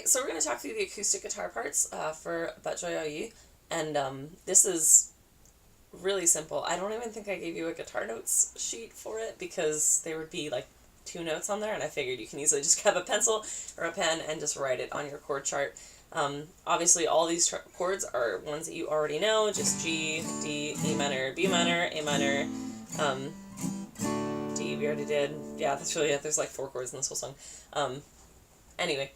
so we're going to talk through the acoustic guitar parts for But Joy Au Yi, and this is really simple. I don't even think I gave you a guitar notes sheet for it because there would be like 2 notes on there, and I figured you can easily just grab a pencil or a pen and just write it on your chord chart. Obviously all these chords are ones that you already know, just G, D, E minor, B minor, A minor, D we already did. Yeah, that's really it. There's like 4 chords in this whole song. Anyway,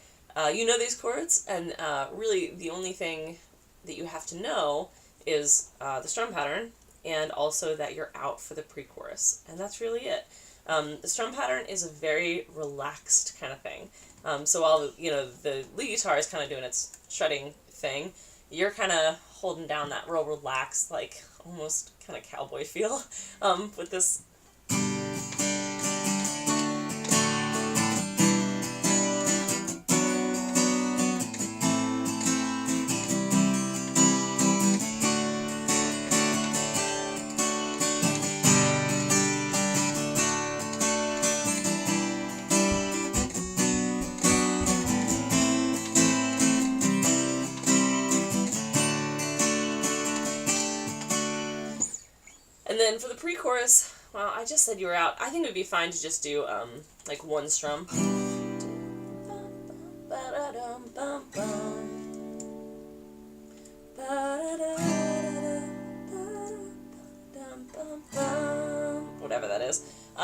you know these chords, and really the only thing that you have to know is the strum pattern, and also that you're out for the pre-chorus, and that's really it. The strum pattern is a very relaxed kind of thing. So while, you know, the lead guitar is kind of doing its shredding thing, you're kind of holding down that real relaxed, like, almost kind of cowboy feel with this. And then for the pre-chorus, well, I just said you were out. I think it would be fine to just do, like, 1 strum. Whatever that is.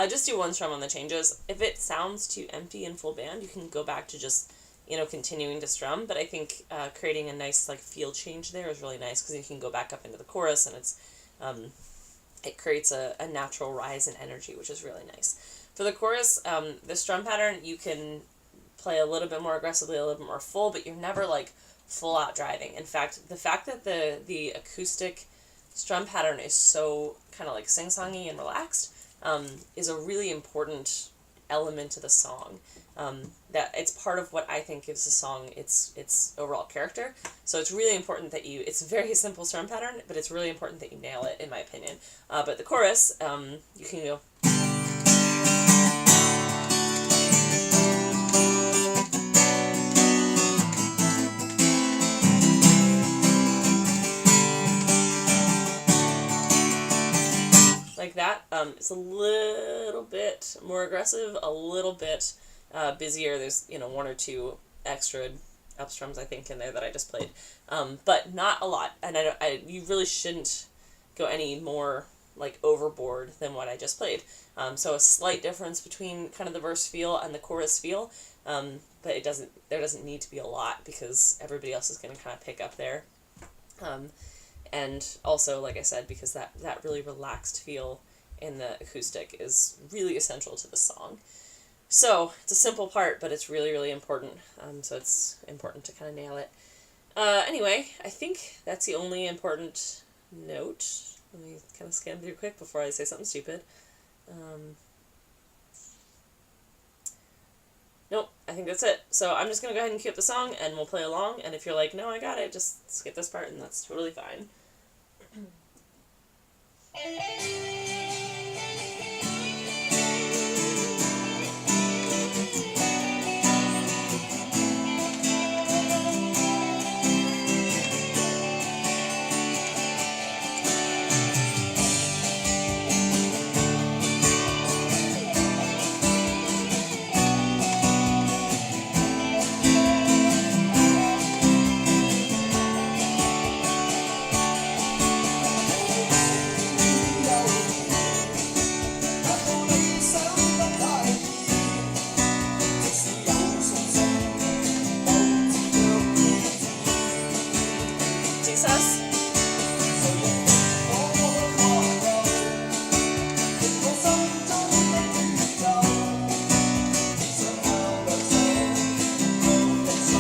Just do 1 strum on the changes. If it sounds too empty in full band, you can go back to just, you know, continuing to strum. But I think creating a nice, like, feel change there is really nice because you can go back up into the chorus, and it's... it creates a natural rise in energy, which is really nice. For the chorus, the strum pattern, you can play a little bit more aggressively, a little bit more full, but you're never, like, full out driving. In fact, the fact that the acoustic strum pattern is so kind of, like, sing-songy and relaxed is a really important element to the song. That it's part of what I think gives the song its overall character. So it's really important that it's a very simple strum pattern, but it's really important that you nail it, in my opinion. But the chorus, you can go... like that. It's a little bit more aggressive, a little bit busier. There's, you know, 1 or 2 extra up strums, I think, in there that I just played. But not a lot. And you really shouldn't go any more, like, overboard than what I just played. So a slight difference between kind of the verse feel and the chorus feel. But there doesn't need to be a lot because everybody else is going to kind of pick up there. And also, like I said, because that really relaxed feel in the acoustic is really essential to the song. So, it's a simple part, but it's really, really important. So it's important to kind of nail it. Anyway, I think that's the only important note. Let me kind of scan through quick before I say something stupid. Nope, I think that's it. So I'm just going to go ahead and cue up the song, and we'll play along. And if you're like, no, I got it, just skip this part, and that's totally fine.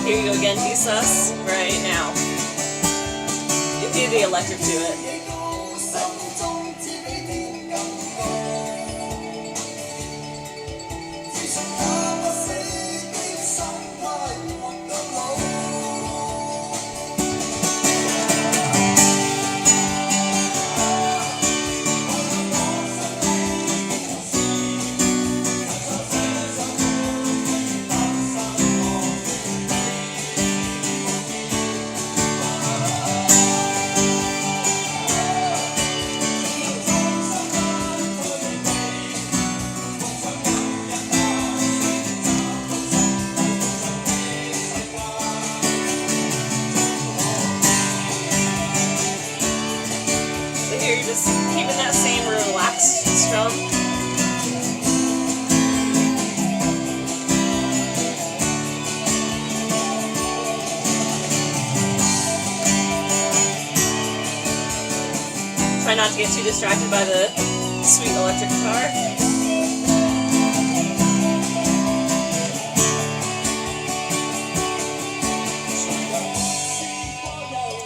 Here you go again, D-sus, right now. You do the electric to it. try not to get too distracted by the sweet electric guitar.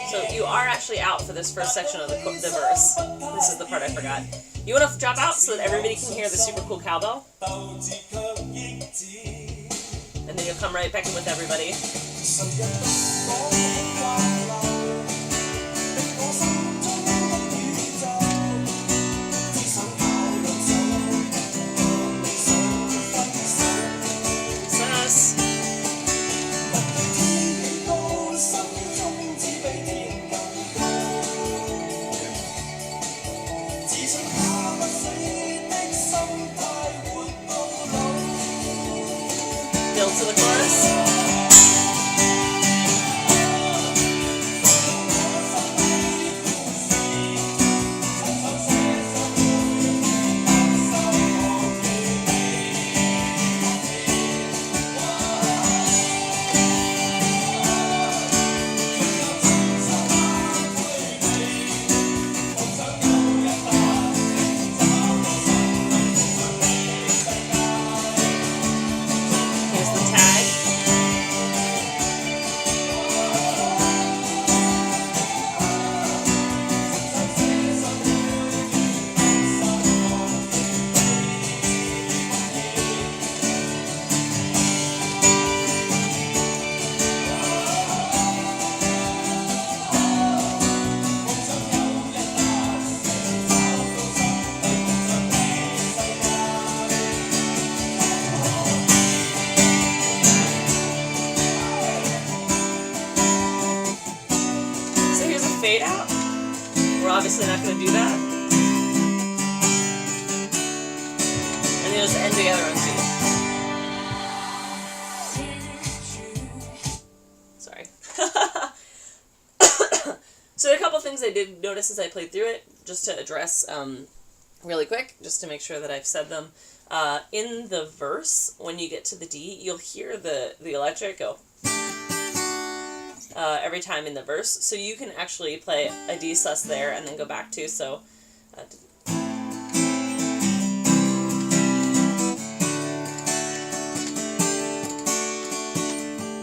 So you are actually out for this first section of the verse. This is the part I forgot. You want to drop out so that everybody can hear the super cool cowbell? And then you'll come right back in with everybody. Build to the chorus. Fade out. We're obviously not going to do that. And you'll just end together on G. Sorry. So there are a couple things I did notice as I played through it, just to address really quick, just to make sure that I've said them. In the verse, when you get to the D, you'll hear the electric go every time in the verse, so you can actually play a D sus there and then go back to, so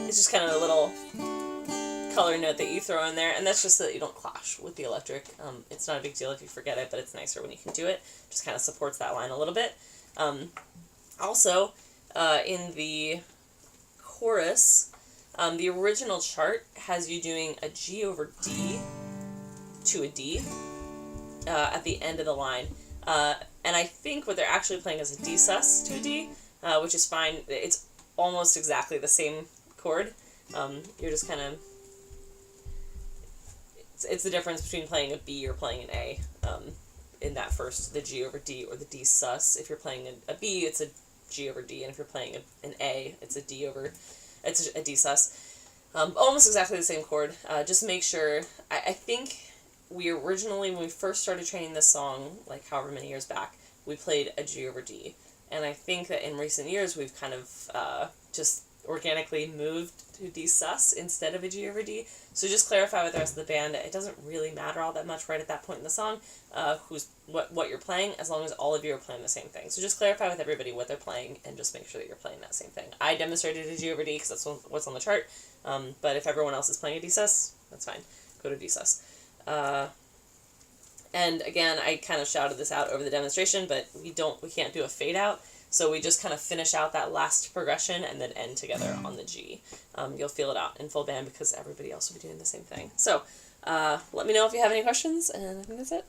it's just kind of a little color note that you throw in there, and that's just so that you don't clash with the electric. It's not a big deal if you forget it, but it's nicer when you can do it. Just kind of supports that line a little bit. Also, in the chorus, the original chart has you doing a G over D to a D at the end of the line. And I think what they're actually playing is a D sus to a D, which is fine. It's almost exactly the same chord. You're just kind of... It's the difference between playing a B or playing an A in that first, the G over D or the D sus. If you're playing a B, it's a G over D, and if you're playing an A, it's a D sus. Almost exactly the same chord. Just make sure, I think we originally, when we first started training this song, like however many years back, we played a G over D. And I think that in recent years we've kind of just organically moved to D sus instead of a G over D. So just clarify with the rest of the band. It doesn't really matter all that much right at that point in the song what you're playing, as long as all of you are playing the same thing. So just clarify with everybody what they're playing and just make sure that you're playing that same thing. I demonstrated a G over D because that's what's on the chart. But if everyone else is playing a D sus, that's fine. Go to D sus. And again, I kind of shouted this out over the demonstration, but we can't do a fade out. So we just kind of finish out that last progression and then end together on the G. You'll feel it out in full band because everybody else will be doing the same thing. So let me know if you have any questions, and I think that's it.